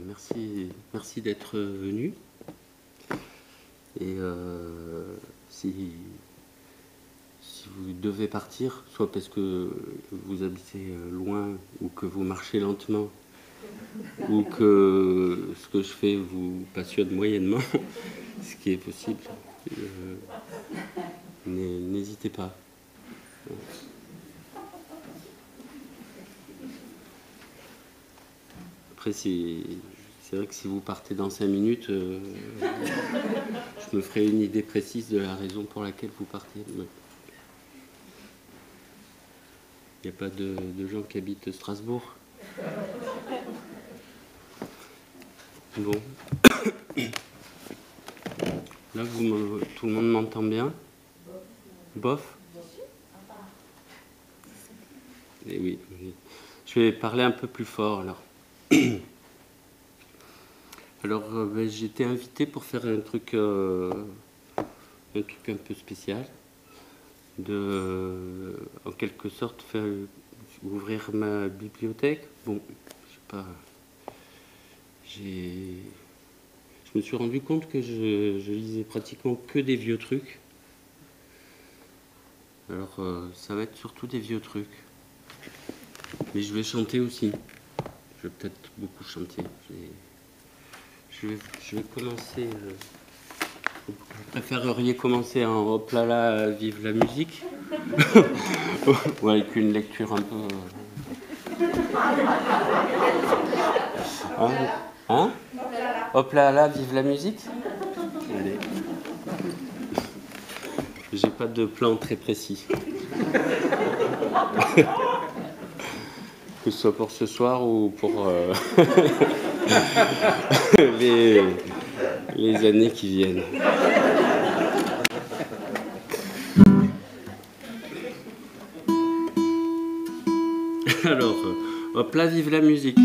merci d'être venu. Et si vous devez partir, soit parce que vous habitez loin ou que vous marchez lentement, ou que ce que je fais vous passionne moyennement, ce qui est possible, n'hésitez pas. Après, c'est vrai que si vous partez dans 5 minutes, je me ferai une idée précise de la raison pour laquelle vous partez. Il n'y a pas de gens qui habitent Strasbourg. Bon. Là, tout le monde m'entend bien? Bof? Et oui. Je vais parler un peu plus fort, alors. Alors, j'ai été invité pour faire un truc un peu spécial, en quelque sorte, ouvrir ma bibliothèque. Bon, je sais pas. Je me suis rendu compte que je lisais pratiquement que des vieux trucs. Alors, ça va être surtout des vieux trucs. Mais je vais chanter aussi. Je vais peut-être beaucoup chanter. Je vais commencer. Vous préféreriez commencer en hop là là, vive la musique? Ou avec une lecture un peu. Hein? Hop là là, vive la musique? Allez. J'ai pas de plan très précis. Que ce soit pour ce soir ou pour les années qui viennent. Alors, hop là, vive la musique.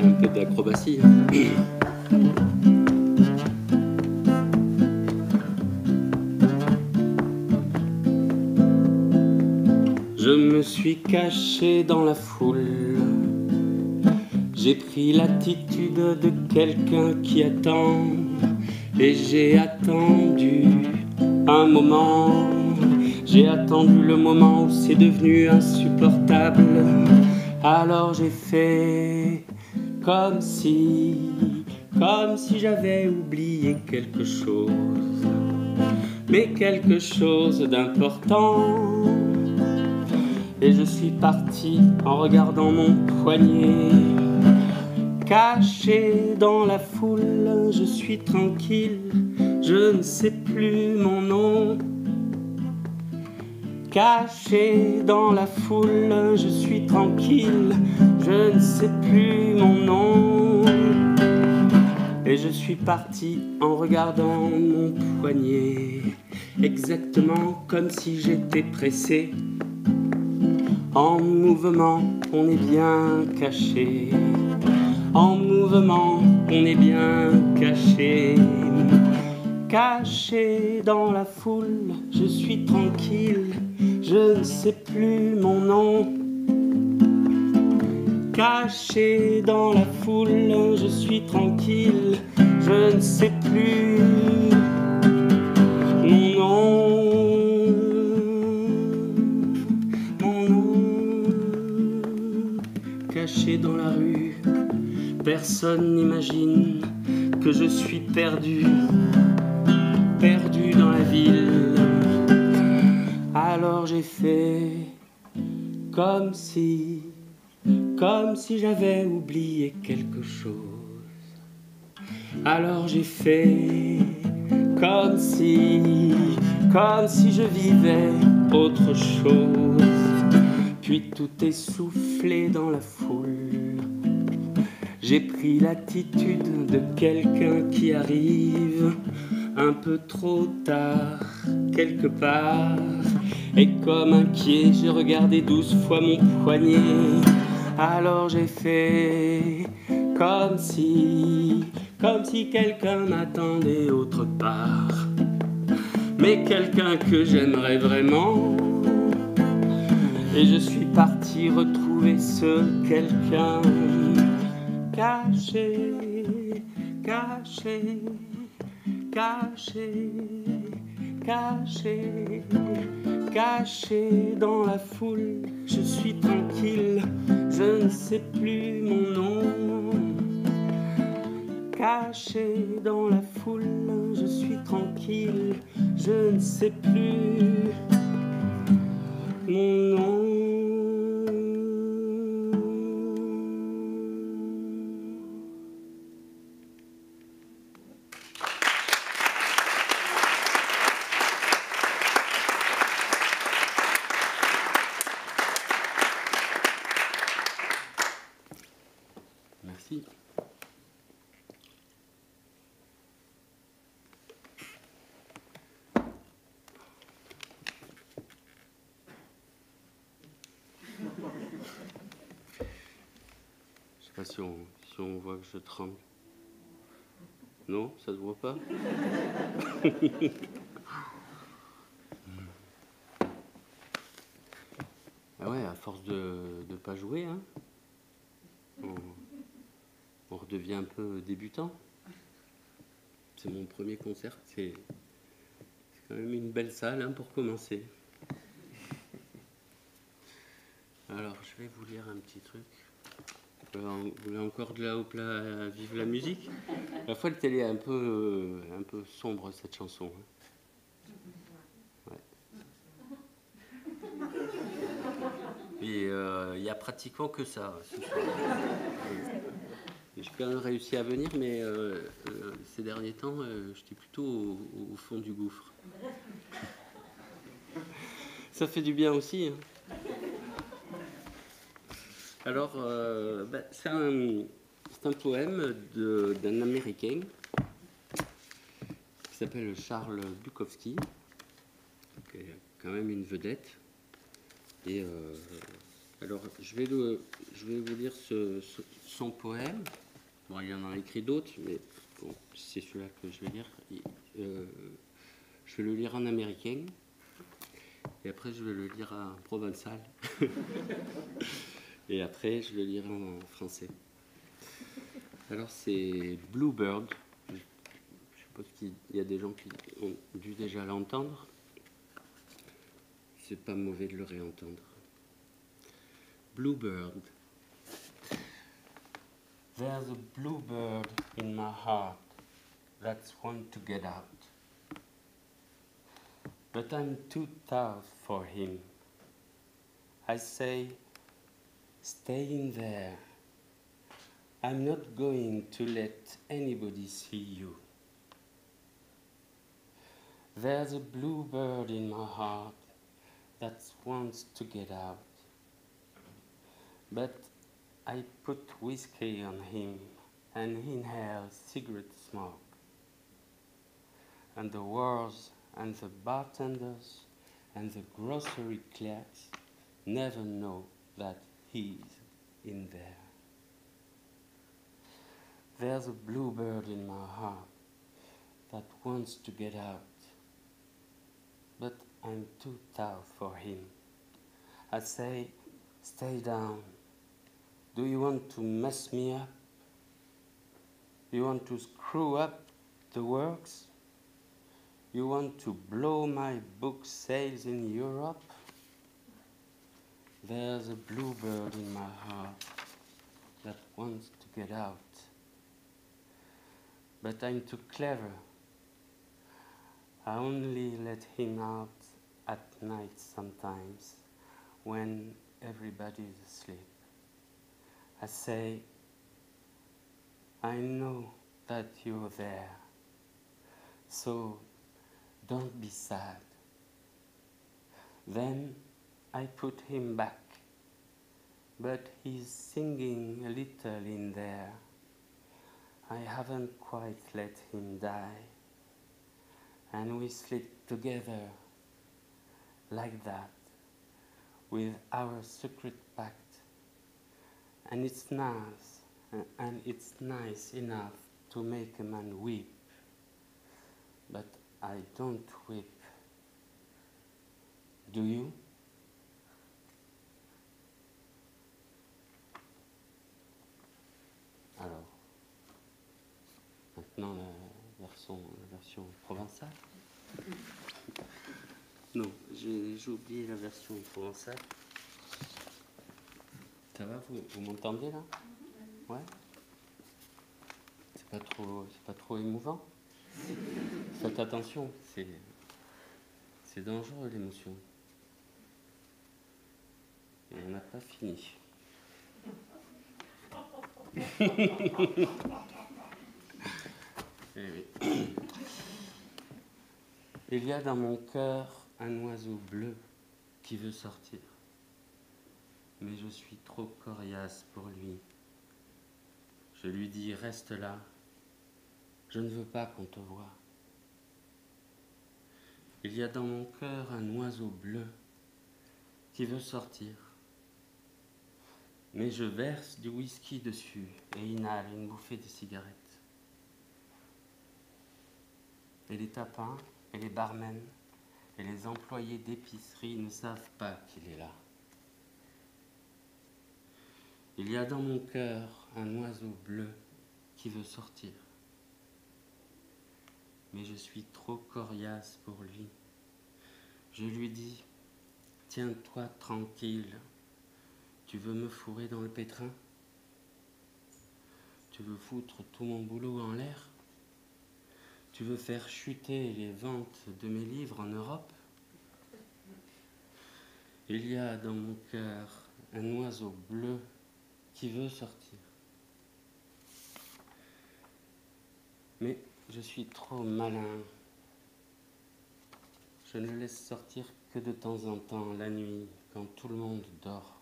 Un peu d'acrobatie. Je me suis caché dans la foule. J'ai pris l'attitude de quelqu'un qui attend. Et j'ai attendu un moment. J'ai attendu le moment où c'est devenu insupportable. Alors j'ai fait comme si j'avais oublié quelque chose. Mais quelque chose d'important. Et je suis parti en regardant mon poignet. Caché dans la foule, je suis tranquille, je ne sais plus mon nom. Caché dans la foule, je suis tranquille, je ne sais plus mon nom. Et je suis parti en regardant mon poignet, exactement comme si j'étais pressé. En mouvement, on est bien caché. En mouvement, on est bien caché. Caché dans la foule, je suis tranquille, je ne sais plus mon nom. Caché dans la foule, je suis tranquille, je ne sais plus mon nom. Mon nom. Caché dans la rue, personne n'imagine que je suis perdu. Perdu dans la ville. Alors j'ai fait comme si j'avais oublié quelque chose. Alors j'ai fait comme si je vivais autre chose. Puis tout essoufflé dans la foule, j'ai pris l'attitude de quelqu'un qui arrive un peu trop tard, quelque part. Et comme inquiet, j'ai regardé 12 fois mon poignet. Alors j'ai fait comme si quelqu'un m'attendait autre part. Mais quelqu'un que j'aimerais vraiment. Et je suis parti retrouver ce quelqu'un. Caché, caché, caché, caché, caché dans la foule. Je suis tranquille, je ne sais plus mon nom. Caché dans la foule, je suis tranquille, je ne sais plus mon nom. Merci. Je sais pas si on voit que je tremble. Non, ça se voit pas. Ah ouais, à force de ne pas jouer, hein, on redevient un peu débutant. C'est mon premier concert, c'est quand même une belle salle, hein, pour commencer. Alors, je vais vous lire un petit truc. Vous voulez encore de la Hopla Vive la musique? La fois, le télé est un peu sombre, cette chanson. Ouais. Et il n'y a pratiquement que ça ce soir. J'ai quand même réussi à venir, mais ces derniers temps, j'étais plutôt au fond du gouffre. Ça fait du bien aussi, hein. Alors, c'est un poème d'un Américain qui s'appelle Charles Bukowski, qui est quand même une vedette. Et alors, je vais vous lire son poème. Bon, il y en a écrit d'autres, mais bon, c'est celui-là que je vais lire. Je vais le lire en américain, et après je vais le lire en provençal. Et après, je le lirai en français. Alors, c'est Bluebird. Je suppose qu'il y a des gens qui ont dû déjà l'entendre. C'est pas mauvais de le réentendre. Bluebird. There's a bluebird in my heart that's want to get out. But I'm too tough for him. I say, stay in there. I'm not going to let anybody see you. There's a bluebird in my heart that wants to get out. But I put whiskey on him and he inhales cigarette smoke. And the wars and the bartenders and the grocery clerks never know that he's in there. There's a bluebird in my heart that wants to get out, but I'm too tough for him. I say, stay down. Do you want to mess me up? You want to screw up the works? You want to blow my book sales in Europe? There's a bluebird in my heart that wants to get out. But I'm too clever. I only let him out at night sometimes, when everybody's asleep. I say, I know that you're there, so don't be sad. Then I put him back, but he's singing a little in there. I haven't quite let him die, and we sleep together like that, with our secret pact. And it's nice enough to make a man weep, but I don't weep. Do you? Alors, maintenant la version provençale. Non, j'ai oublié la version provençale. Ça va, vous m'entendez là? Ouais. C'est pas trop émouvant? Faites attention, c'est dangereux l'émotion. Et on n'a pas fini. Il y a dans mon cœur un oiseau bleu qui veut sortir. Mais je suis trop coriace pour lui. Je lui dis, reste là. Je ne veux pas qu'on te voie. Il y a dans mon cœur un oiseau bleu qui veut sortir. Mais je verse du whisky dessus et inhale une bouffée de cigarette. Et les tapins, et les barmen, et les employés d'épicerie ne savent pas qu'il est là. Il y a dans mon cœur un oiseau bleu qui veut sortir. Mais je suis trop coriace pour lui. Je lui dis, tiens-toi tranquille. Tu veux me fourrer dans le pétrin? Tu veux foutre tout mon boulot en l'air? Tu veux faire chuter les ventes de mes livres en Europe? Il y a dans mon cœur un oiseau bleu qui veut sortir. Mais je suis trop malin. Je ne le laisse sortir que de temps en temps, la nuit, quand tout le monde dort.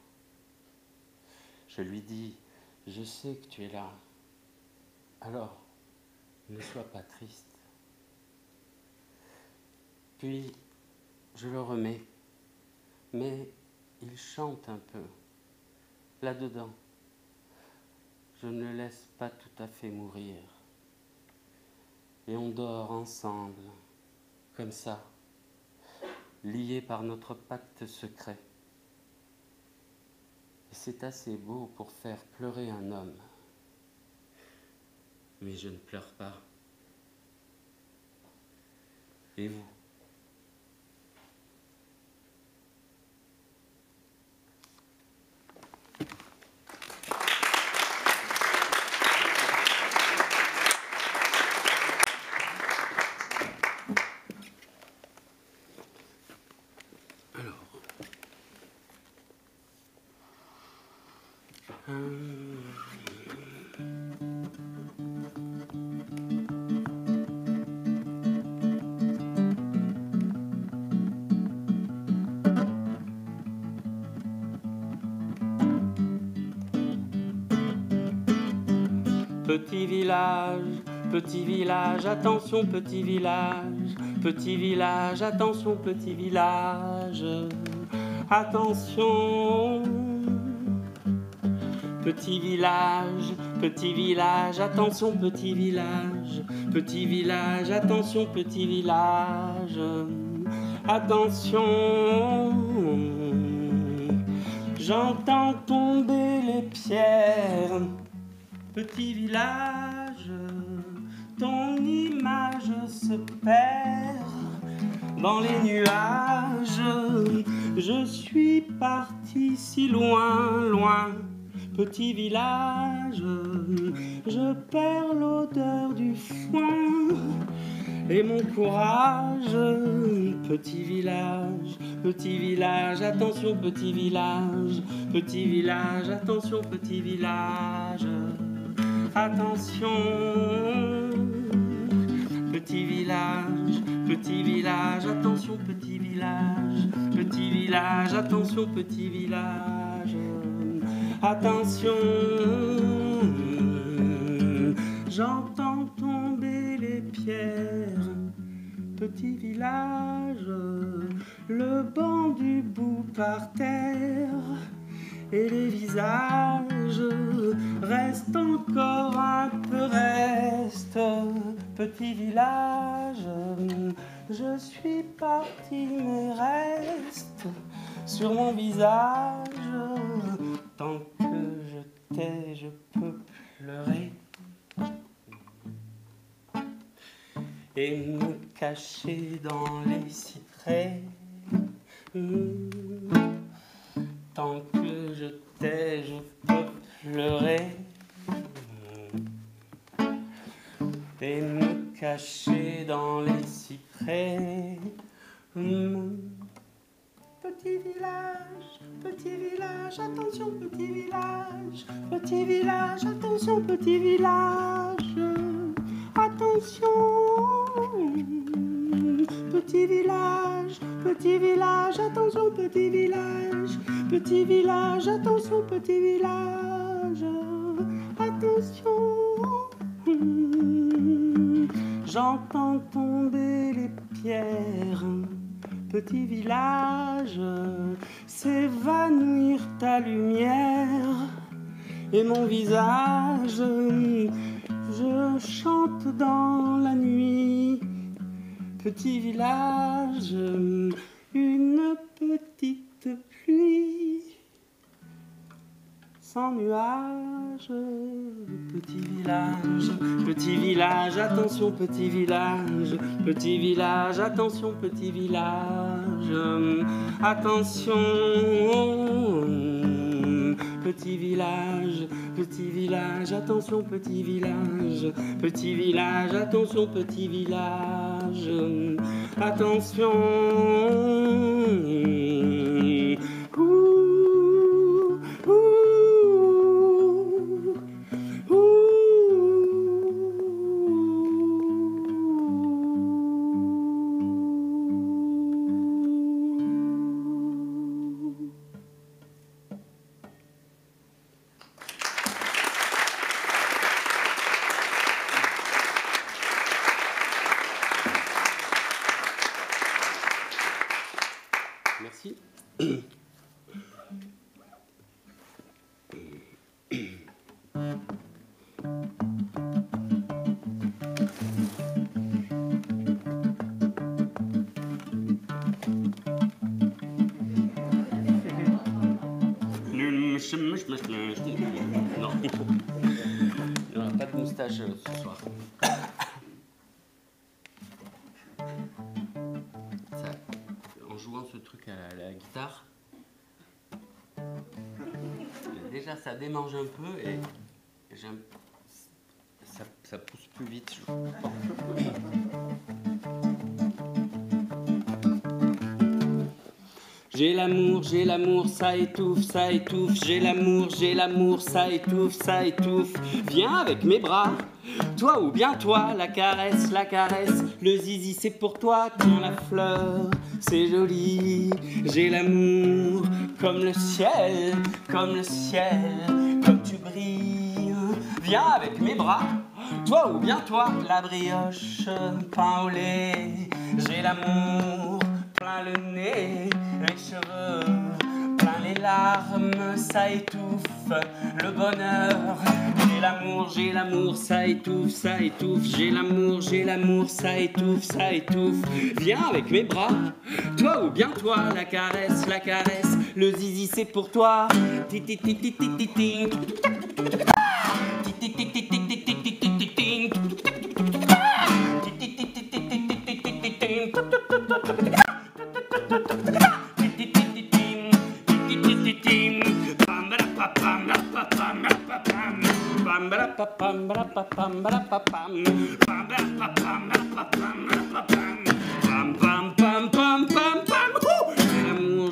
Je lui dis, je sais que tu es là. Alors, ne sois pas triste. Puis, je le remets. Mais il chante un peu, là-dedans. Je ne le laisse pas tout à fait mourir. Et on dort ensemble, comme ça, liés par notre pacte secret. Et c'est assez beau pour faire pleurer un homme. Mais je ne pleure pas. Et vous? Petit village, attention petit village, attention petit village, attention. Petit village, attention petit village, attention petit village, attention. J'entends tomber les pierres. Petit village, ton image se perd dans les nuages. Je suis parti si loin, loin. Petit village, je perds l'odeur du foin et mon courage. Petit village, attention petit village, attention petit village. Attention, petit Petit village, attention petit village. Petit village, attention petit village. Attention, j'entends tomber les pierres. Petit village, le banc du bout par terre. Et les visages restent encore un peu restent. Petit village, je suis parti mais reste sur mon visage. Tant que je t'ai, je peux pleurer et me cacher dans les cyprès. Tant que je t'ai, je peux pleurer et me cacher dans les cyprès. Petit village, attention petit village. Petit village, attention petit village. Attention. Petit village, attention petit village. Petit village, attention petit village. Attention. J'entends tomber les pierres. Petit village, s'évanouir ta lumière. Et mon visage, je chante dans la nuit. Petit village, une petite pluie sans nuages. Petit village, attention petit village. Petit village, attention petit village. Attention. Petit village, attention petit village. Petit village, attention petit village. Attention. Merci. Non, il n'y aura pas de moustache ce soir. En jouant ce truc à la guitare, déjà ça démange un peu et ça pousse plus vite. J'ai l'amour, ça étouffe, ça étouffe. J'ai l'amour, ça étouffe, ça étouffe. Viens avec mes bras, toi ou bien toi, la caresse, le zizi c'est pour toi. Tiens la fleur, c'est joli. J'ai l'amour, comme le ciel, comme tu brilles. Viens avec mes bras, toi ou bien toi, la brioche, pain au lait. J'ai l'amour, plein le nez, les cheveux, plein les larmes, ça étouffe le bonheur. J'ai l'amour, ça étouffe, ça étouffe. J'ai l'amour, ça étouffe, ça étouffe. Viens avec mes bras, toi ou bien toi, la caresse, le zizi c'est pour toi.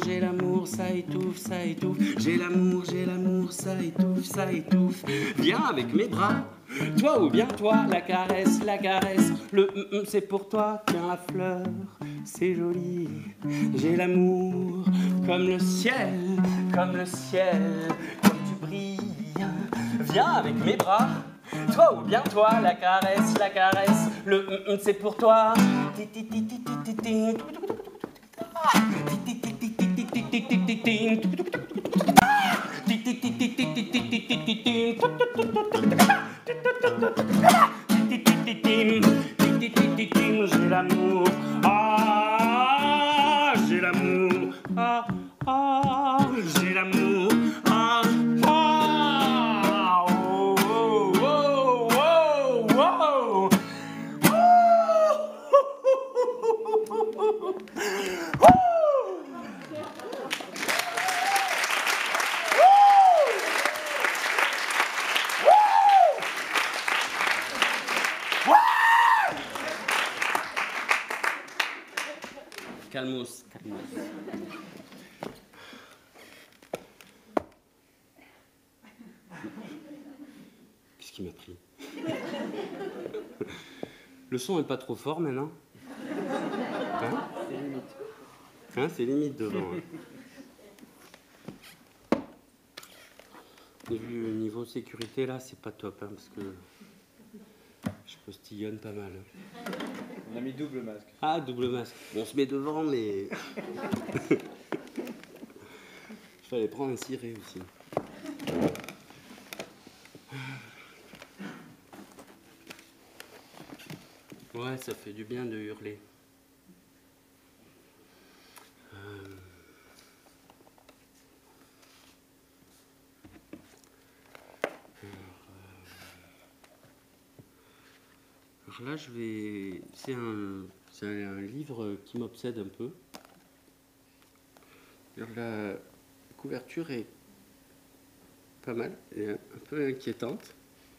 J'ai l'amour, ça étouffe. étouffe, ça étouffe. J'ai l'amour, ça étouffe, ça étouffe. Viens avec mes bras, toi ou bien toi, la caresse, le c'est pour toi, tiens la fleur, c'est joli. J'ai l'amour, comme le ciel, comme tu brilles. Viens avec mes bras, toi ou bien toi, la caresse, le c'est pour toi. J'ai l'amour, ah, j'ai l'amour, ah, ah, j'ai l'amour, ah, ah, oh, oh, oh, oh, oh. Calmos, calmos. Qu'est-ce qui m'a pris? Le son est pas trop fort maintenant? Hein? C'est limite. Hein, c'est limite devant. Hein. Et vu le niveau sécurité là, c'est pas top, hein, parce que je postillonne pas mal. Hein. On a mis double masque. Ah, double masque. On se met devant, mais... Il fallait prendre un ciré aussi. Ouais, ça fait du bien de hurler. Alors là, je vais... C'est un livre qui m'obsède un peu. Alors, la couverture est pas mal, et un peu inquiétante.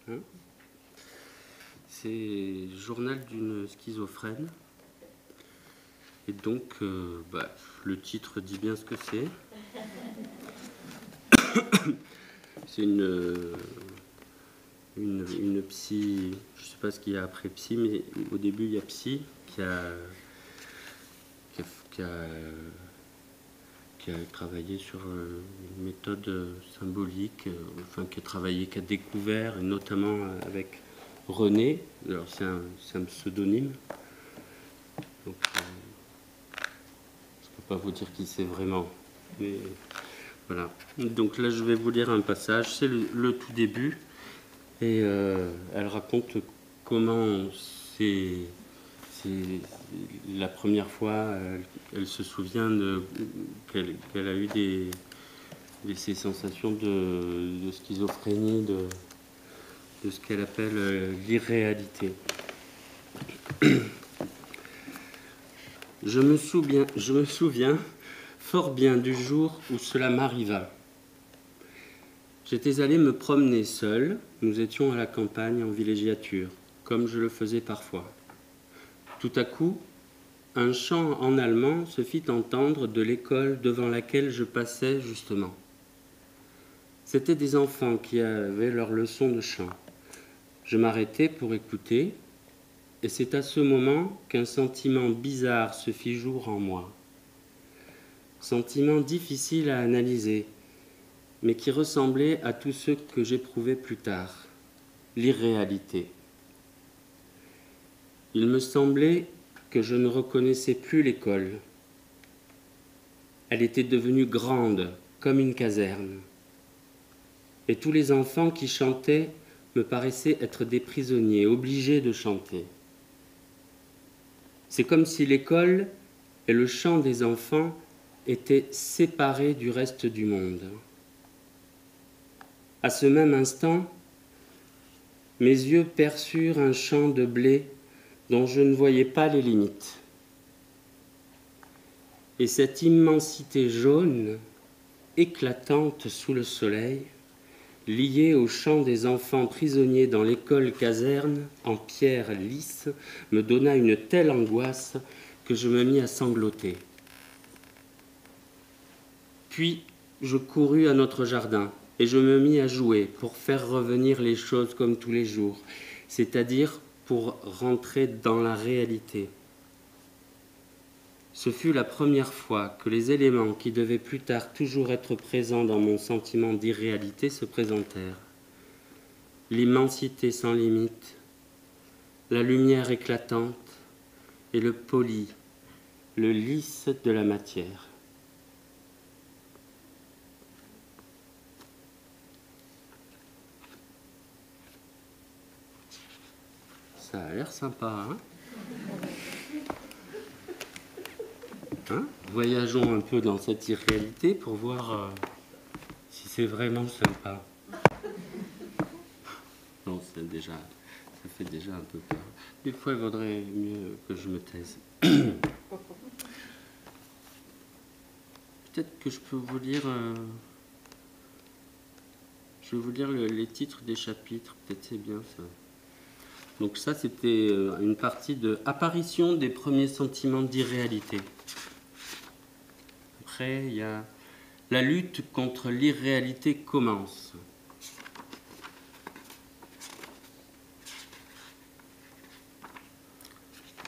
Hein. C'est le journal d'une schizophrène. Et donc, le titre dit bien ce que c'est. C'est une psy, je ne sais pas ce qu'il y a après psy, mais au début il y a psy qui a travaillé sur une méthode symbolique, qui a découvert, et notamment avec René. Alors c'est un pseudonyme, donc je ne peux pas vous dire qui c'est vraiment, mais voilà. Donc là je vais vous lire un passage, c'est le tout début. Et elle raconte comment c'est la première fois, elle se souvient qu'elle a eu ces sensations de schizophrénie, de ce qu'elle appelle l'irréalité. Je me souviens fort bien du jour où cela m'arriva. J'étais allé me promener seul, nous étions à la campagne en villégiature, comme je le faisais parfois. Tout à coup, un chant en allemand se fit entendre de l'école devant laquelle je passais justement. C'étaient des enfants qui avaient leur leçon de chant. Je m'arrêtai pour écouter, et c'est à ce moment qu'un sentiment bizarre se fit jour en moi. Sentiment difficile à analyser, mais qui ressemblait à tout ce que j'éprouvais plus tard, l'irréalité. Il me semblait que je ne reconnaissais plus l'école. Elle était devenue grande, comme une caserne. Et tous les enfants qui chantaient me paraissaient être des prisonniers, obligés de chanter. C'est comme si l'école et le chant des enfants étaient séparés du reste du monde. À ce même instant, mes yeux perçurent un champ de blé dont je ne voyais pas les limites. Et cette immensité jaune, éclatante sous le soleil, liée au chant des enfants prisonniers dans l'école caserne, en pierre lisse, me donna une telle angoisse que je me mis à sangloter. Puis, je courus à notre jardin et je me mis à jouer pour faire revenir les choses comme tous les jours, c'est-à-dire pour rentrer dans la réalité. Ce fut la première fois que les éléments qui devaient plus tard toujours être présents dans mon sentiment d'irréalité se présentèrent. L'immensité sans limite, la lumière éclatante et le poli, le lisse de la matière. Ça a l'air sympa, hein? Voyageons un peu dans cette irréalité pour voir si c'est vraiment sympa. Non, ça fait déjà un peu peur. Des fois, il vaudrait mieux que je me taise. Peut-être que je peux vous lire... je vais vous lire les titres des chapitres. Peut-être c'est bien ça. Donc ça, c'était une partie de apparition des premiers sentiments d'irréalité. Après, il y a la lutte contre l'irréalité commence.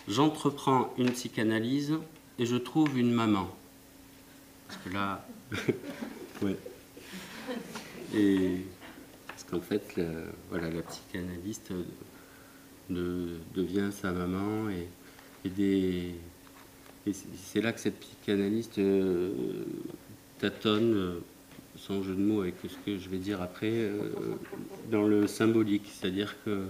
J'entreprends une psychanalyse et je trouve une maman. Parce que là, ouais. Et parce qu'en fait, voilà, la psychanalyste devient sa maman et c'est là que cette psychanalyste tâtonne, sans jeu de mots avec ce que je vais dire après, dans le symbolique. C'est-à-dire que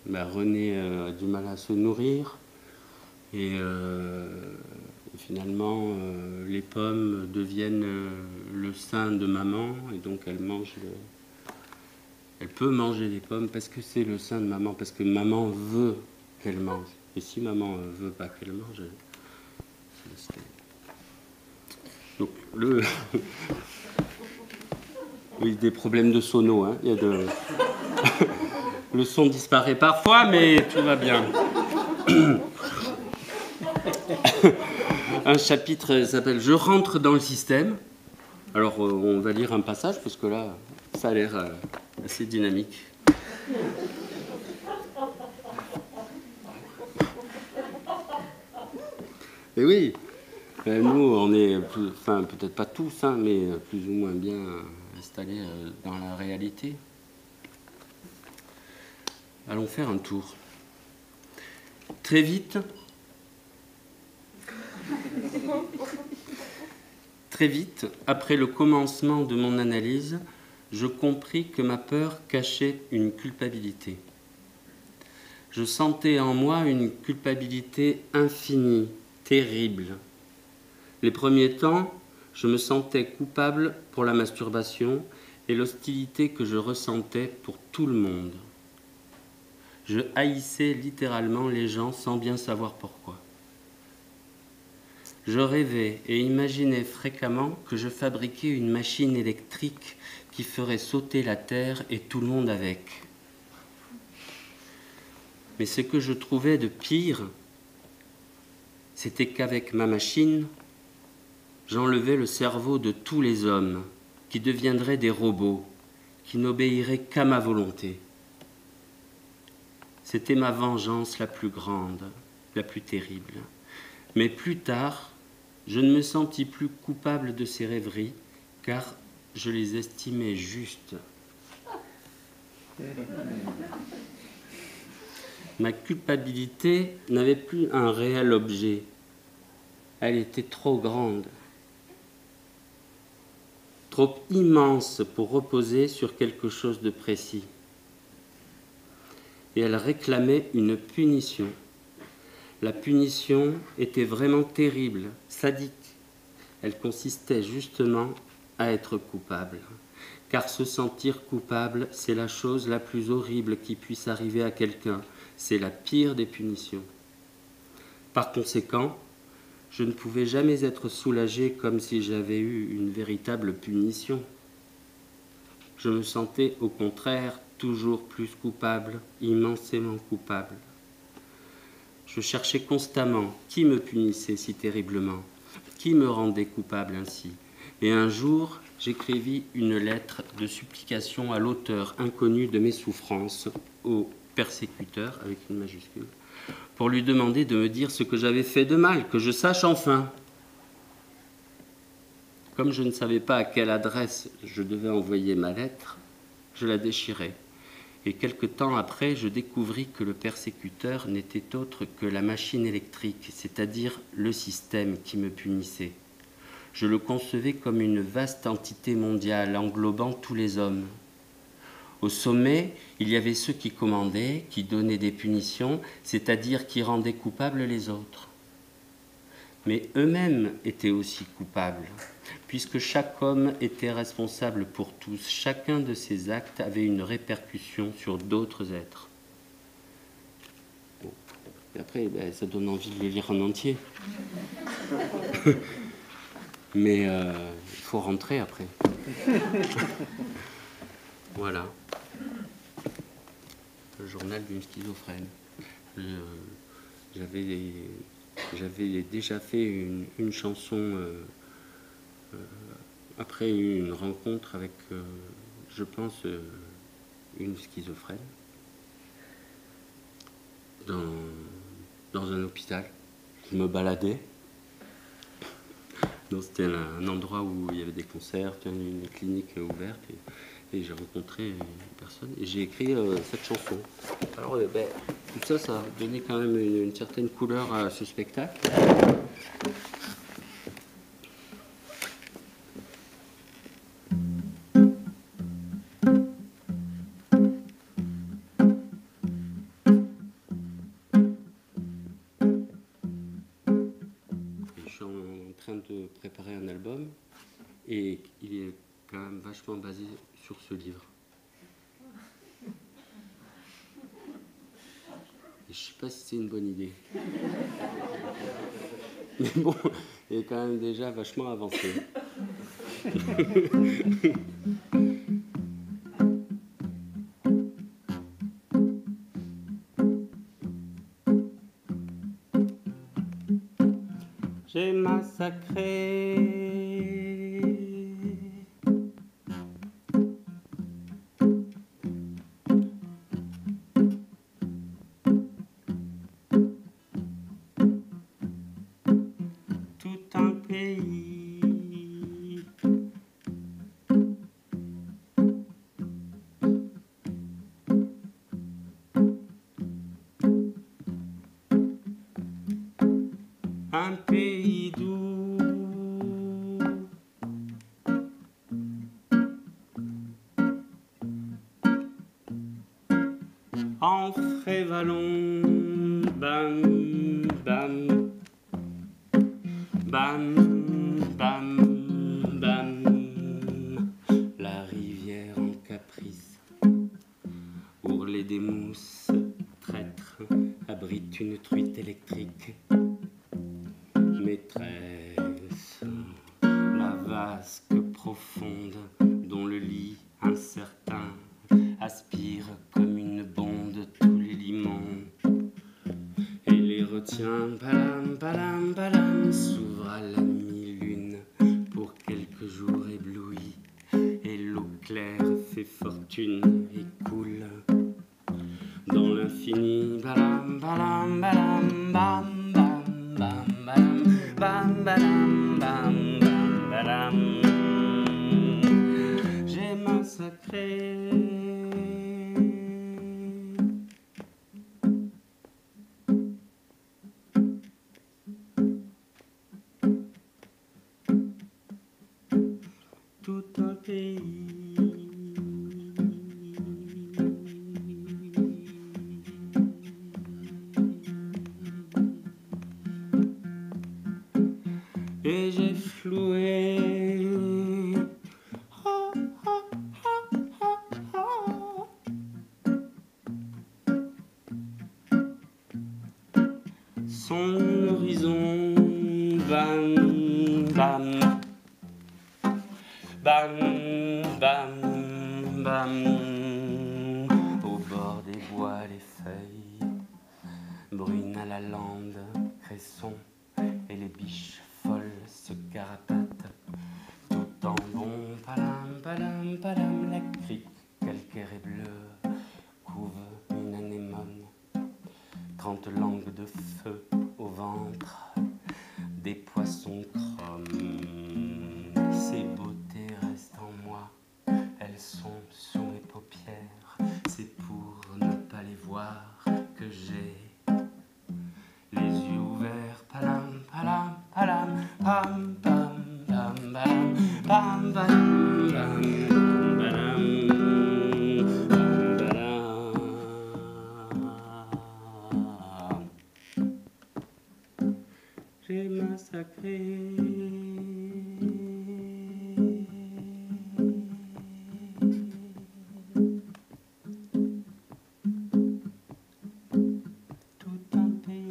René a du mal à se nourrir et finalement les pommes deviennent le sein de maman et donc elle peut manger les pommes parce que c'est le sein de maman, parce que maman veut qu'elle mange. Et si maman ne veut pas qu'elle mange, donc oui, des problèmes de sono, hein. Il y a le son disparaît parfois, mais tout va bien. Un chapitre s'appelle « Je rentre dans le système ». Alors, on va lire un passage, parce que là, ça a l'air assez dynamique. Et oui, nous, on est, enfin, peut-être pas tous, hein, mais plus ou moins bien installés dans la réalité. Allons faire un tour. Très vite, après le commencement de mon analyse, je compris que ma peur cachait une culpabilité. Je sentais en moi une culpabilité infinie, terrible. Les premiers temps, je me sentais coupable pour la masturbation et l'hostilité que je ressentais pour tout le monde. Je haïssais littéralement les gens sans bien savoir pourquoi. Je rêvais et imaginais fréquemment que je fabriquais une machine électrique qui ferait sauter la terre et tout le monde avec. Mais ce que je trouvais de pire, c'était qu'avec ma machine, j'enlevais le cerveau de tous les hommes qui deviendraient des robots, qui n'obéiraient qu'à ma volonté. C'était ma vengeance la plus grande, la plus terrible. Mais plus tard, je ne me sentis plus coupable de ces rêveries, car je les estimais justes. Ma culpabilité n'avait plus un réel objet. Elle était trop grande, trop immense pour reposer sur quelque chose de précis. Et elle réclamait une punition. La punition était vraiment terrible, sadique. Elle consistait justement à être coupable. Car se sentir coupable, c'est la chose la plus horrible qui puisse arriver à quelqu'un. C'est la pire des punitions. Par conséquent, je ne pouvais jamais être soulagé comme si j'avais eu une véritable punition. Je me sentais au contraire toujours plus coupable, immensément coupable. Je cherchais constamment qui me punissait si terriblement, qui me rendait coupable ainsi. Et un jour, j'écrivis une lettre de supplication à l'auteur inconnu de mes souffrances, au persécuteur, avec une majuscule, pour lui demander de me dire ce que j'avais fait de mal, que je sache enfin. Comme je ne savais pas à quelle adresse je devais envoyer ma lettre, je la déchirai. Et quelque temps après, je découvris que le persécuteur n'était autre que la machine électrique, c'est-à-dire le système qui me punissait. Je le concevais comme une vaste entité mondiale englobant tous les hommes. Au sommet, il y avait ceux qui commandaient, qui donnaient des punitions, c'est-à-dire qui rendaient coupables les autres. Mais eux-mêmes étaient aussi coupables, puisque chaque homme était responsable pour tous. Chacun de ses actes avait une répercussion sur d'autres êtres. Bon. Et après, ça donne envie de le lire en entier. Mais il faut rentrer après. Voilà. Le journal d'une schizophrène. J'avais déjà fait une chanson après une rencontre avec, je pense, une schizophrène dans un hôpital. Je me baladais. C'était un endroit où il y avait des concerts, une clinique ouverte, et j'ai rencontré une personne et j'ai écrit cette chanson. Alors tout ça, ça a donné quand même une certaine couleur à ce spectacle. De préparer un album et il est quand même vachement basé sur ce livre. Et je sais pas si c'est une bonne idée. Mais bon, il est quand même déjà vachement avancé. J'ai massacré tout un pays. Un pays doux, en frais vallon, bam, bam, bam, bam, bam, la rivière en caprice, ourlet des mousses, traître, abrite une truite électrique. Maîtresse, la vasque profonde dont le lit incertain aspire comme une bonde tous les limons et les retient. Balam, balam, balam, s'ouvre à la mi-lune pour quelques jours éblouis et l'eau claire fait fortune et coule dans l'infini. Balam, balam, balam, bam. Bam, badam, bam, bam, badam. J'ai massacré tout un pays. Et j'ai floué son horizon. Bam, bam, bam, bam, bam. Au bord des bois, les feuilles brune à la lande, cresson et les biches folles molle se carapate, tout en bon palam, palam, palam, la crique calcaire et bleue couve une anémone, 30 langues de feu au ventre, des poissons chromes. Ces beautés restent en moi, elles sont sous mes paupières, c'est pour ne pas les voir que j'ai les yeux ouverts, palam, palam, palam, pam, pam, pam, pam, pam, pam, pam, pam. J'ai massacré tout un pays.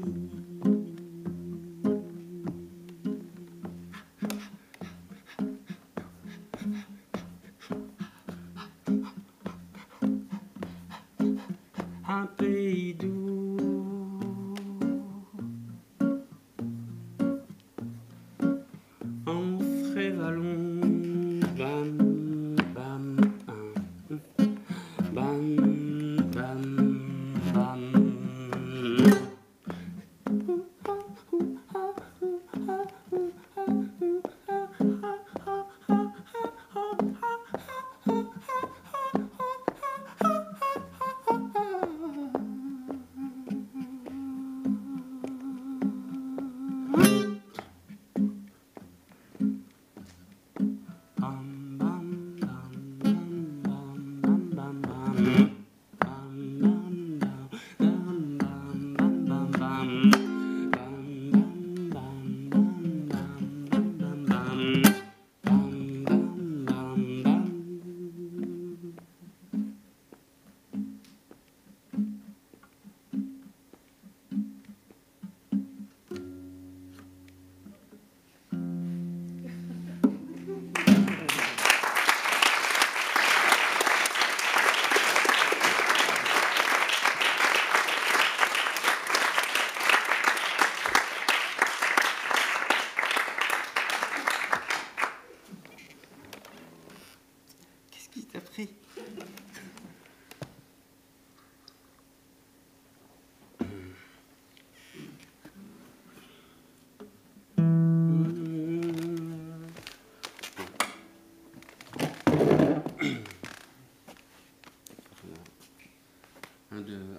Un pays doux, en frais vallon, bam, bam, bam, bam, bam. Qu'est-ce qui t'a pris?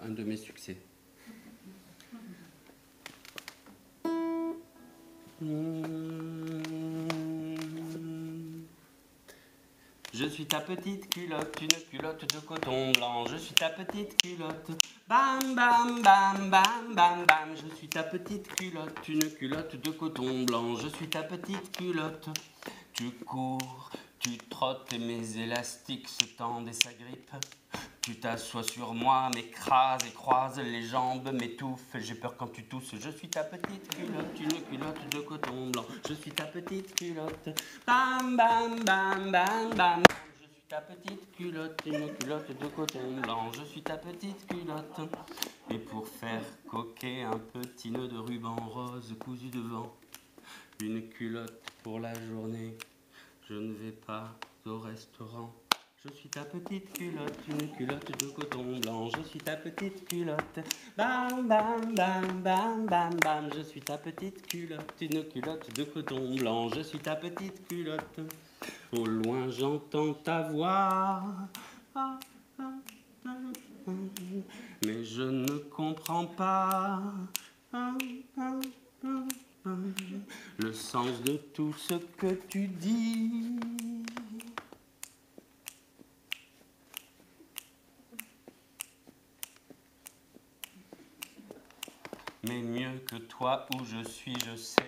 Un de mes succès. Je suis ta petite culotte, une culotte de coton blanc. Je suis ta petite culotte. Bam, bam, bam, bam, bam, bam. Je suis ta petite culotte, une culotte de coton blanc. Je suis ta petite culotte. Tu cours, tu trottes et mes élastiques se tendent et s'agrippent. Tu t'assois sur moi, m'écrase et croise les jambes, m'étouffe. J'ai peur quand tu tousses. Je suis ta petite culotte, une culotte de coton blanc. Je suis ta petite culotte. Bam, bam, bam, bam, bam. Je suis ta petite culotte, une culotte de coton blanc. Je suis ta petite culotte. Et pour faire coquer un petit nœud de ruban rose cousu devant, une culotte pour la journée. Je ne vais pas au restaurant. Je suis ta petite culotte, une culotte de coton blanc. Je suis ta petite culotte. Bam, bam, bam, bam, bam, bam. Je suis ta petite culotte, une culotte de coton blanc. Je suis ta petite culotte. Au loin, j'entends ta voix. Mais je ne comprends pas le sens de tout ce que tu dis. Mais mieux que toi où je suis, je sais.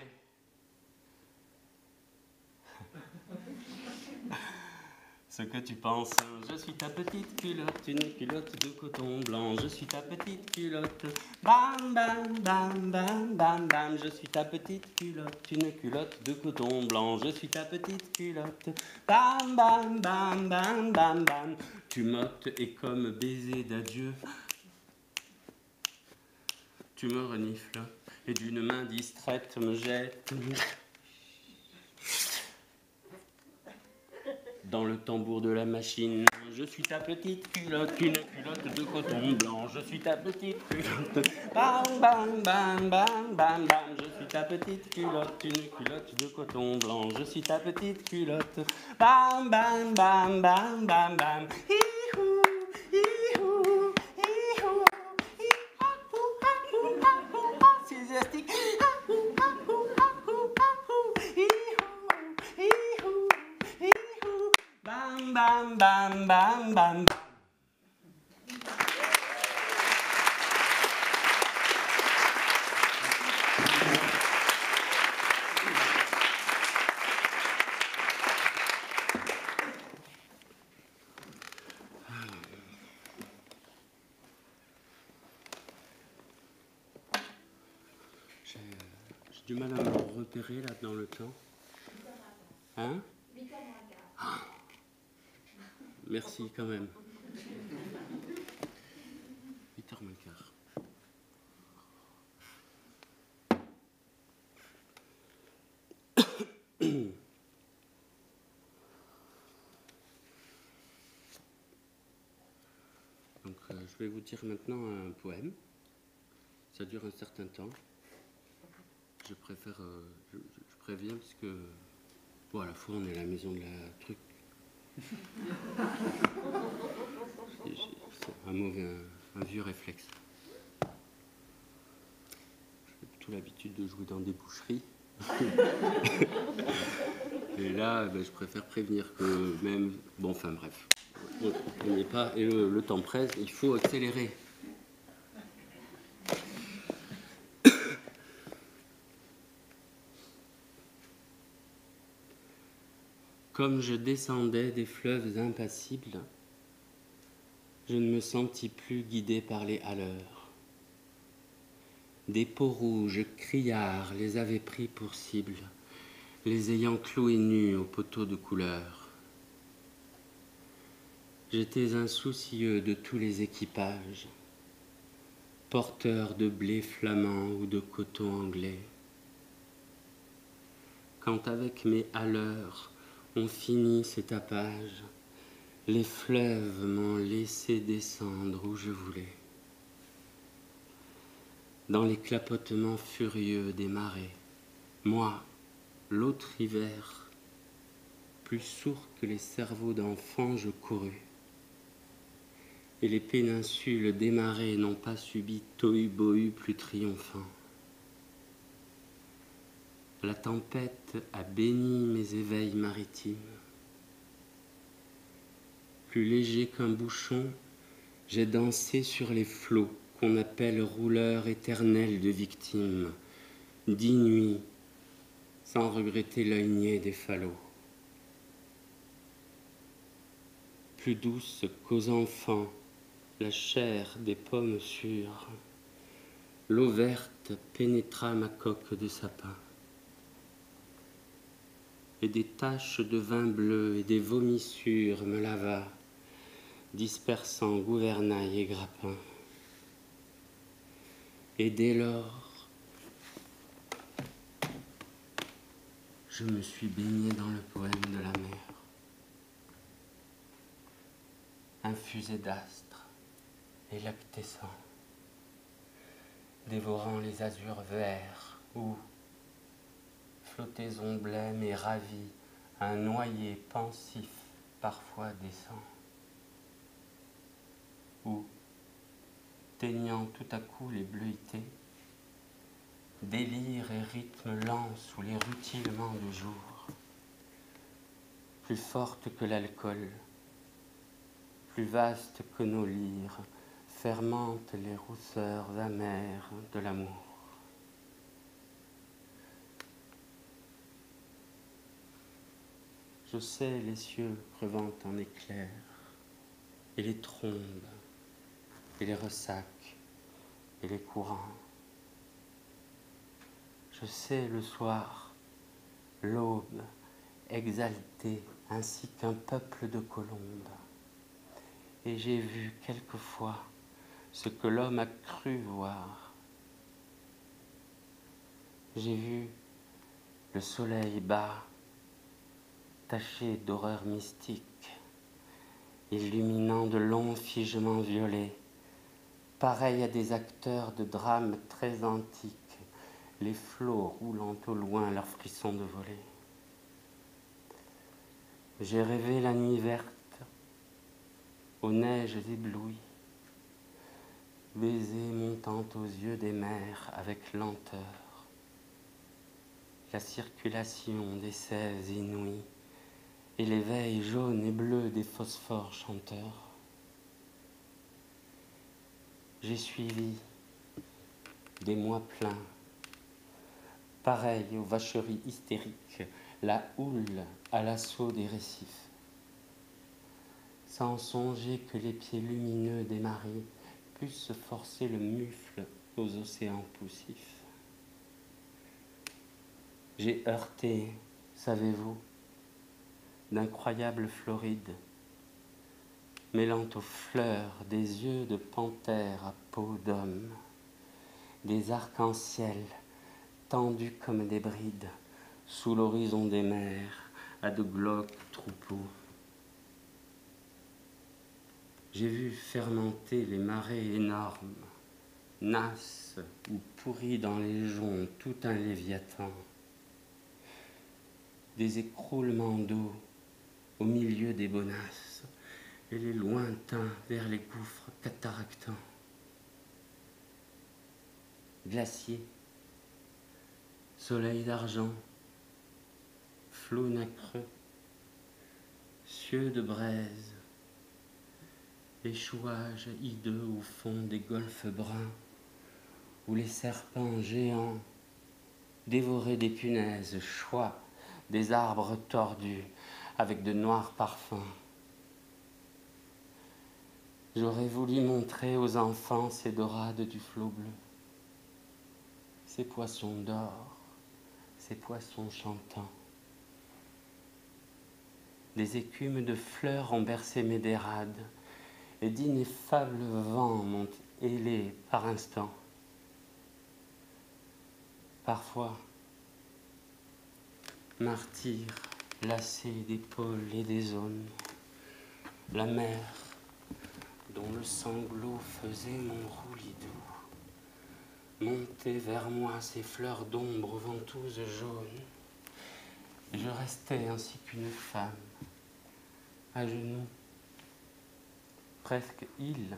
Ce que tu penses, je suis ta petite culotte, une culotte de coton blanc. Je suis ta petite culotte. Bam, bam, bam, bam, bam, bam. Je suis ta petite culotte, une culotte de coton blanc. Je suis ta petite culotte. Bam, bam, bam, bam, bam, bam. Tu m'ôtes et comme baiser d'adieu, tu me renifles et d'une main distraite me jettes dans le tambour de la machine. Je suis ta petite culotte, une culotte de coton blanc. Je suis ta petite culotte. Bam, bam, bam, bam, bam, bam. Je suis ta petite culotte, une culotte de coton blanc. Je suis ta petite culotte. Bam, bam, bam, bam, bam, bam. Hi-hou, hi-hou, hi-hou, hi-hou, enthusiastique. Bam, bam, bam, bam, bam. J'ai du mal à me repérer là dans le temps. Hein? Merci quand même. 8h moins le quart. Donc je vais vous dire maintenant un poème. Ça dure un certain temps. Je préfère, je préviens parce que bon, à la fois on est à la maison de la truc. C'est un vieux réflexe. J'ai plutôt l'habitude de jouer dans des boucheries. Et là, ben, je préfère prévenir que même... Bon, enfin bref. On n'est pas... Et le temps presse, il faut accélérer. Comme je descendais des fleuves impassibles, je ne me sentis plus guidé par les haleurs. Des peaux rouges criards les avaient pris pour cible, les ayant cloués nus aux poteaux de couleur. J'étais insoucieux de tous les équipages, porteurs de blé flamand ou de coton anglais. Quand avec mes haleurs on finit ces tapages, les fleuves m'ont laissé descendre où je voulais. Dans les clapotements furieux des marées, moi, l'autre hiver, plus sourd que les cerveaux d'enfants, je courus. Et les péninsules des marées n'ont pas subi tohu-bohu plus triomphant. La tempête a béni mes éveils maritimes. Plus léger qu'un bouchon, j'ai dansé sur les flots qu'on appelle rouleurs éternels de victimes, 10 nuits, sans regretter l'œil niais des falots. Plus douce qu'aux enfants, la chair des pommes sûres, l'eau verte pénétra ma coque de sapin. Et des taches de vin bleu et des vomissures me lava, dispersant gouvernail et grappin. Et dès lors, je me suis baigné dans le poème de la mer, infusé d'astres et lactescent, dévorant les azurs verts où, flottaison blême et ravie, un noyer pensif parfois descend, où, teignant tout à coup les bleuités, délire et rythme lent sous les rutilements du jour, plus forte que l'alcool, plus vaste que nos lyres, fermente les rousseurs amères de l'amour. Je sais les cieux crevant en éclairs, et les trombes, et les ressacs, et les courants. Je sais le soir, l'aube, exaltée, ainsi qu'un peuple de colombes. Et j'ai vu quelquefois ce que l'homme a cru voir. J'ai vu le soleil bas, taché d'horreur mystique, illuminant de longs figements violets, pareils à des acteurs de drames très antiques, les flots roulant au loin leurs frissons de volée. J'ai rêvé la nuit verte, aux neiges éblouies, baiser montant aux yeux des mers avec lenteur, la circulation des sèves inouïes et l'éveil jaune et bleu des phosphores chanteurs. J'ai suivi des mois pleins, pareils aux vacheries hystériques, la houle à l'assaut des récifs, sans songer que les pieds lumineux des marées puissent forcer le mufle aux océans poussifs. J'ai heurté, savez-vous, d'incroyables Florides, mêlant aux fleurs des yeux de panthère à peau d'homme, des arcs-en-ciel tendus comme des brides sous l'horizon des mers à de glauques troupeaux. J'ai vu fermenter les marées énormes, nasses ou pourries dans les joncs tout un léviathan, des écroulements d'eau au milieu des bonasses et les lointains vers les gouffres cataractants. Glaciers, soleil d'argent, flots nacreux, cieux de braise, échouages hideux au fond des golfes bruns, où les serpents géants, dévorés des punaises, choient des arbres tordus avec de noirs parfums. J'aurais voulu montrer aux enfants ces dorades du flot bleu, ces poissons d'or, ces poissons chantants. Des écumes de fleurs ont bercé mes dérades, et d'ineffables vents m'ont hélé par instants. Parfois, martyr, lassé d'épaules et des zones, la mer, dont le sanglot faisait mon roulis doux, montait vers moi ses fleurs d'ombre ventouses jaunes, et je restais ainsi qu'une femme, à genoux, presque île,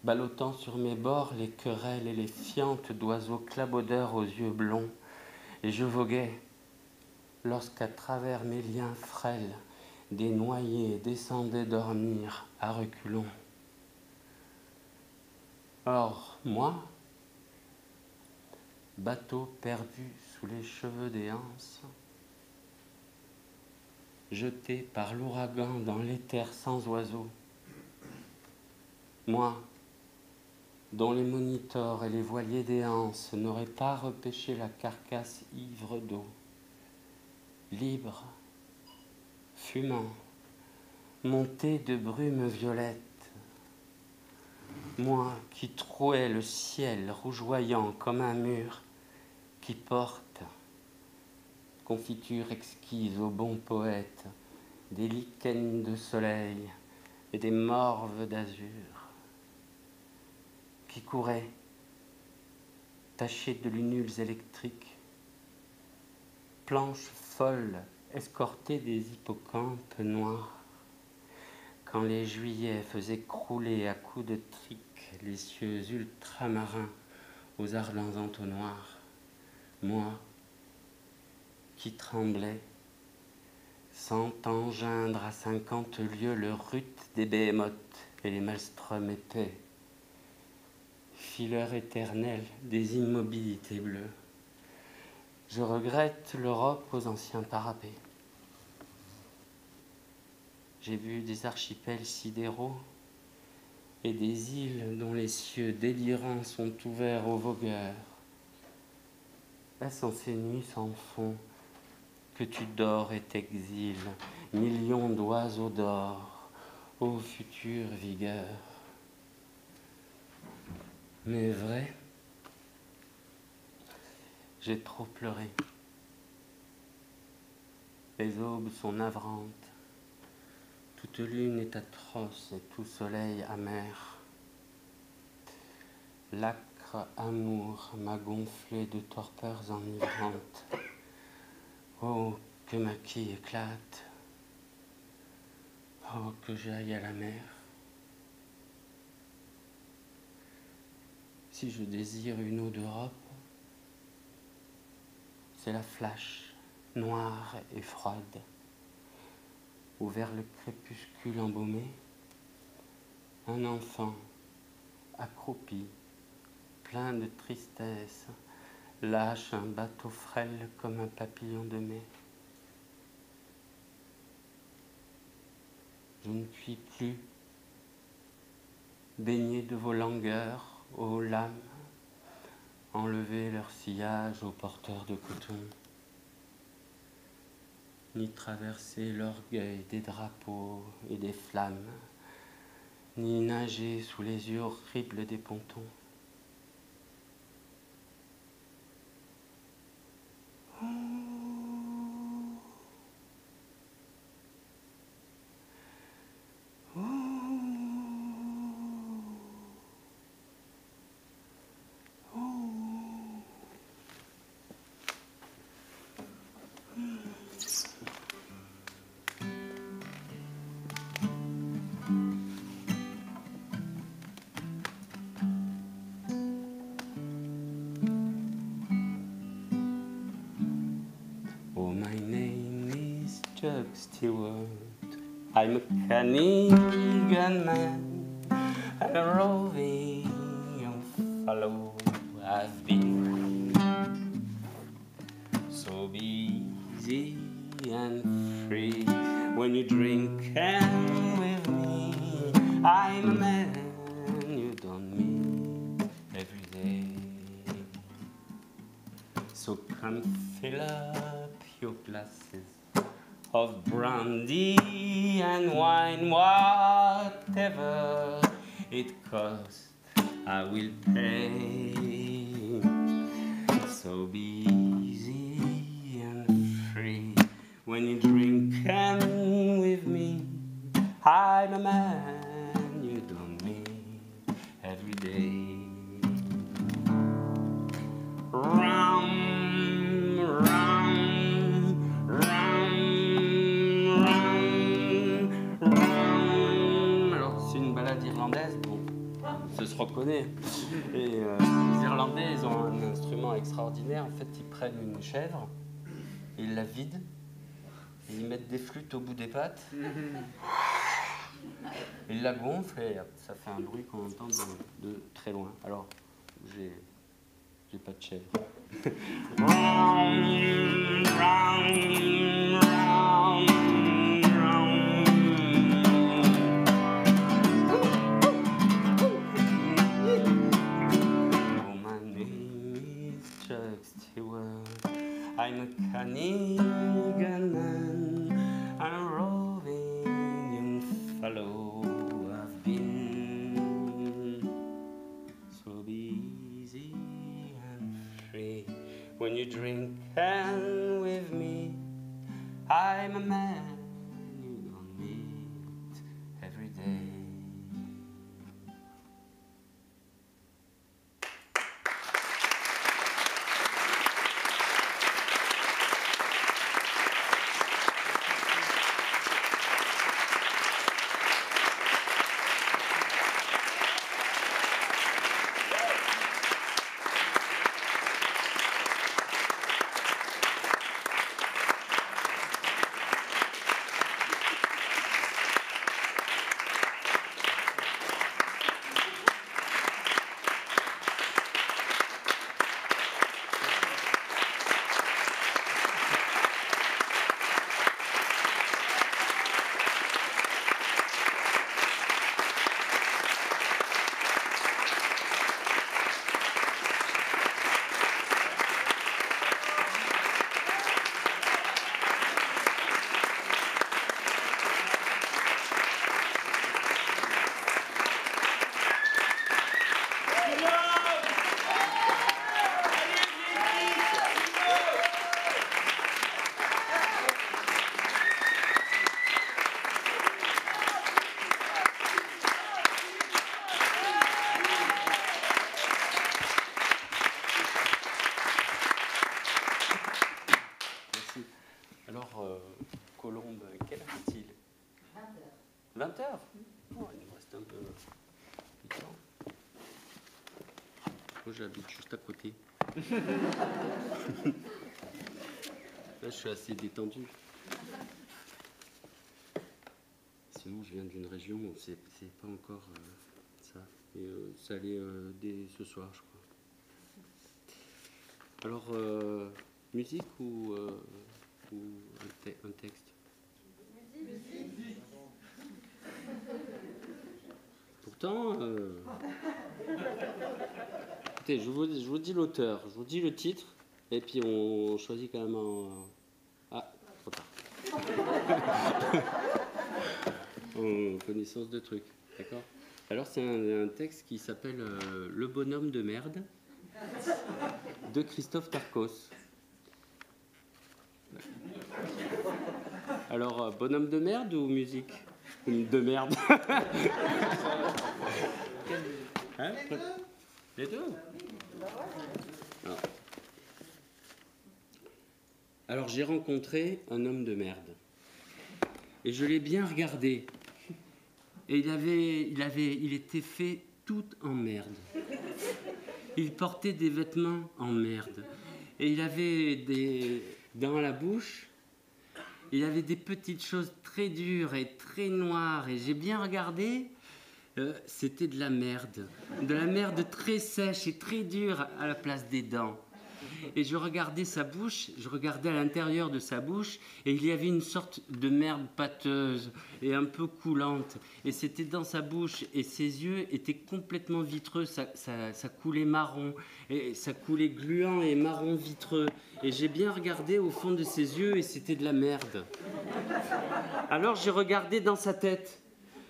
ballottant sur mes bords les querelles et les fientes d'oiseaux clabaudeurs aux yeux blonds, et je voguais, lorsqu'à travers mes liens frêles, des noyés descendaient dormir à reculons. Or, moi, bateau perdu sous les cheveux des anses, jeté par l'ouragan dans l'éther sans oiseaux, moi, dont les monitors et les voiliers des anses n'auraient pas repêché la carcasse ivre d'eau, libre, fumant, monté de brumes violettes, moi qui trouais le ciel rougeoyant comme un mur qui porte, confiture exquise au bon poète, des lichens de soleil et des morves d'azur, qui courait, taché de lunules électriques, planche folle escortée des hippocampes noirs, quand les juillets faisaient crouler à coups de trique les cieux ultramarins aux ardents entonnoirs, moi qui tremblais, sans engeindre à 50 lieues le rut des béhémoths et les maelströms épais, fileur éternelle des immobilités bleues. Je regrette l'Europe aux anciens parapets. J'ai vu des archipels sidéraux et des îles dont les cieux délirants sont ouverts aux vogueurs. Est-ce en ces nuits sans fond que tu dors et t'exiles, millions d'oiseaux d'or, ô future vigueur? Mais vrai, j'ai trop pleuré. Les aubes sont navrantes. Toute lune est atroce et tout soleil amer. L'âcre amour m'a gonflé de torpeurs enivrantes. Oh, que ma quille éclate. Oh, que j'aille à la mer. Si je désire une eau d'Europe, c'est la flash, noire et froide, où vers le crépuscule embaumé, un enfant accroupi, plein de tristesse, lâche un bateau frêle comme un papillon de mai. Je ne puis plus, baigner de vos langueurs, ô lames, enlever leur sillage aux porteurs de coton, ni traverser l'orgueil des drapeaux et des flammes, ni nager sous les yeux horribles des pontons. Chuck Stewart, I'm a Canadian man and a roving young fellow. I've been so easy and free when you drink and with me. I'm a man you don't meet every day. So come fill up your glasses of brandy and wine, whatever it costs, I will pay. So be easy and free when you drink and with me. I'm a man you don't meet every day. Irlandaise, bon, ça se reconnaît. Et les Irlandais, ils ont un instrument extraordinaire. En fait, ils prennent une chèvre, ils la vident, et ils mettent des flûtes au bout des pattes. Ils la gonflent et ça fait un bruit qu'on entend de très loin. Alors, j'ai pas de chèvre. I'm a Canadian man, I'm a roving young fellow. I've been so easy and free when you drink and with me. I'm a man you don't meet every day. Colombe, quelle heure est-il? 20 heures. Oh, il nous reste un peu de temps. Moi, j'habite juste à côté. Là, je suis assez détendu. Sinon, je viens d'une région où c'est pas encore ça. Et ça allait dès ce soir, je crois. Alors, musique ou un texte? Musique. Pourtant, écoutez, je vous dis l'auteur, je vous dis le titre, et puis on choisit quand même en... Ah, trop tard. En connaissance de trucs, d'accord? Alors c'est un texte qui s'appelle Le bonhomme de merde de Christophe Tarkos. Alors, bonhomme de merde ou musique? De merde. Hein? Les deux. Alors j'ai rencontré un homme de merde. Et je l'ai bien regardé. Et il était fait tout en merde. Il portait des vêtements en merde. Et il avait dans la bouche, il avait des petites choses très dures et très noires. Et j'ai bien regardé, c'était de la merde. De la merde très sèche et très dure à la place des dents. Et je regardais sa bouche, je regardais à l'intérieur de sa bouche, et il y avait une sorte de merde pâteuse et un peu coulante. Et c'était dans sa bouche, et ses yeux étaient complètement vitreux, ça coulait marron, et ça coulait gluant et marron vitreux. Et j'ai bien regardé au fond de ses yeux, et c'était de la merde. Alors j'ai regardé dans sa tête,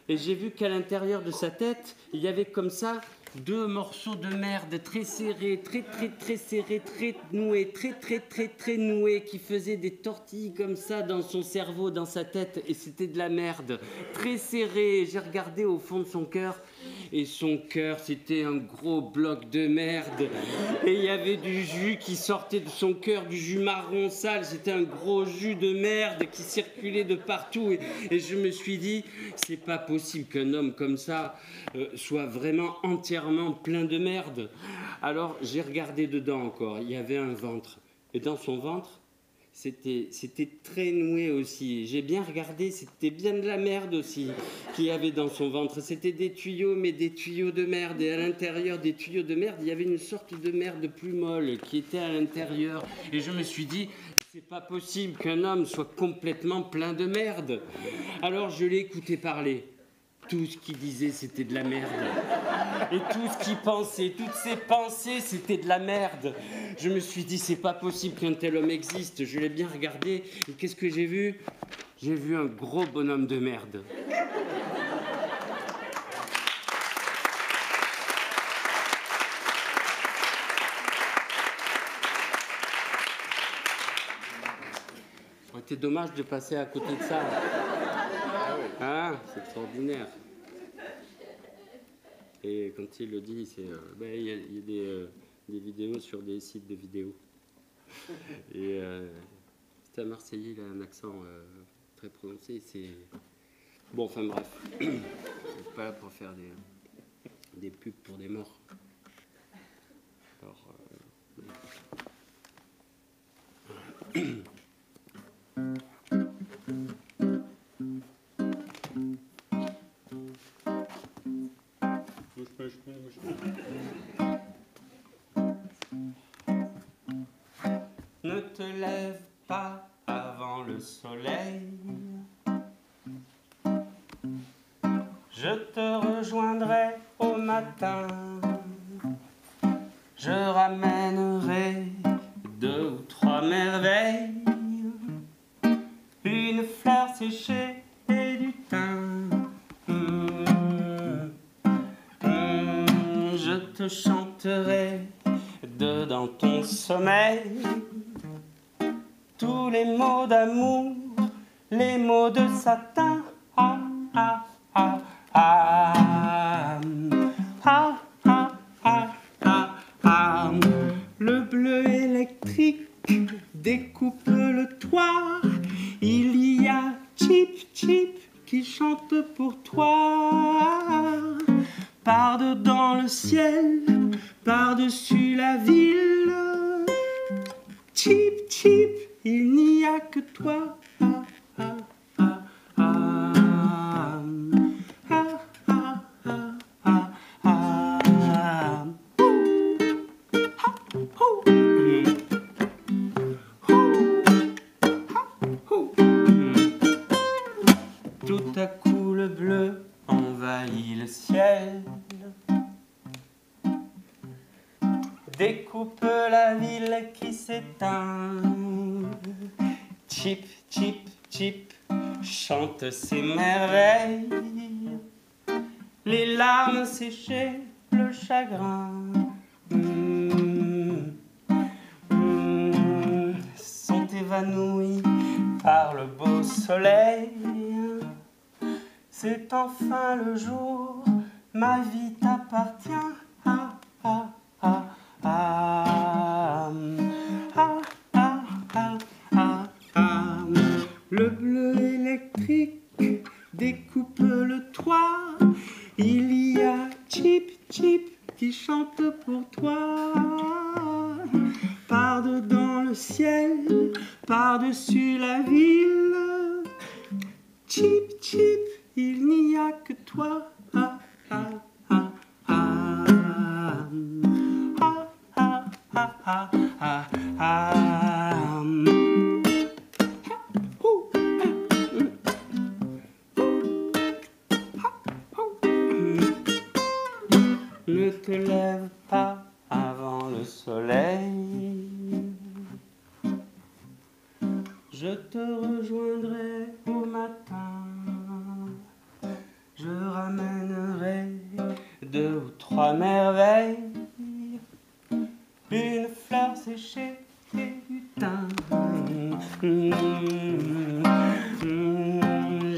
et j'ai vu qu'à l'intérieur de sa tête, il y avait comme ça 2 morceaux de merde très serrés, très serrés, très noués, très noués, qui faisaient des tortilles comme ça dans son cerveau, dans sa tête, et c'était de la merde, très serré. J'ai regardé au fond de son cœur, et son cœur, c'était un gros bloc de merde, et il y avait du jus qui sortait de son cœur, du jus marron sale, c'était un gros jus de merde qui circulait de partout, et je me suis dit, c'est pas possible qu'un homme comme ça soit vraiment entièrement plein de merde. Alors j'ai regardé dedans encore, il y avait un ventre, et dans son ventre c'était très noué aussi. J'ai bien regardé, c'était bien de la merde aussi qu'il y avait dans son ventre. C'était des tuyaux, mais des tuyaux de merde, et à l'intérieur des tuyaux de merde, il y avait une sorte de merde plus molle qui était à l'intérieur. Et je me suis dit, c'est pas possible qu'un homme soit complètement plein de merde. Alors je l'ai écouté parler. Tout ce qu'il disait, c'était de la merde. Et tout ce qu'il pensait, toutes ses pensées, c'était de la merde. Je me suis dit, c'est pas possible qu'un tel homme existe. Je l'ai bien regardé. Et qu'est-ce que j'ai vu? J'ai vu un gros bonhomme de merde. Ça aurait été dommage de passer à côté de ça. Ah, c'est extraordinaire. Et quand il le dit, c'est il y a des vidéos sur des sites de vidéos. Et c'est un Marseillais, il a un accent très prononcé. C'est bon, enfin bref. Je suis pas là pour faire des pubs pour des morts. Alors, ne te lève pas avant le soleil. Je te rejoindrai au matin. Je ramènerai 2 ou 3 merveilles. Une fleur séchée et du thym. Je te chanterai dans ton sommeil tous les mots d'amour, les mots de satin. Ah, ah, ah, ah, ah, ah, ah, ah, ah. Le bleu électrique découpe le toit. Il y a chip, chip, qui chante pour toi. Par-dedans le ciel, par-dessus la ville. Chip, chip, il n'y a que toi. Tout à coup le bleu envahit le ciel, découpe la ville qui s'éteint. Chip, chip, chip, chante ses merveilles, les larmes séchées, le chagrin. Sont évanouis par le beau soleil. C'est enfin le jour, ma vie t'appartient. Ah, ah, ah, ah, ah, ah, ah, ah, ah. Le bleu électrique découpe le toit. Il y a Chip, Chip qui chante pour toi. Par-dedans le ciel, par-dessus la ville. Chip, Chip, il n'y a que toi. Ah, ah, ah, ah. Ah, ah, ah, ah, ah, ah. Ne te lève pas avant le soleil. Je te rejoindrai au matin. Je ramènerai 2 ou 3 merveilles, une fleur séchée et du thym.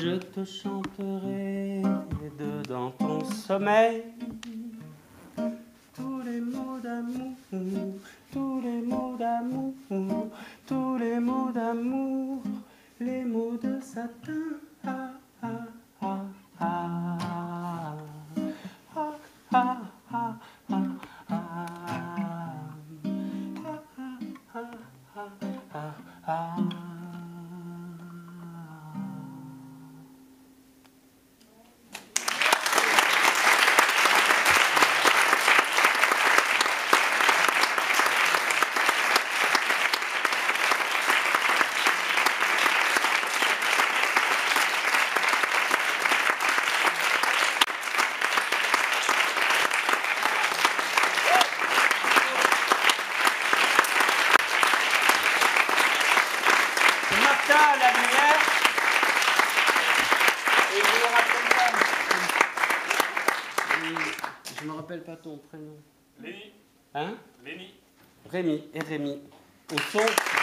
Je te chanterai dedans ton sommeil tous les mots d'amour, tous les mots d'amour, tous les mots d'amour, les mots de satin. Ah, ah, ah, ah, ah, ah, ah, ah, ah, ah. Martin la lumière, et je me rappelle pas. Je me rappelle pas ton prénom. Léni. Hein? Léni. Rémi et Rémi. Au son.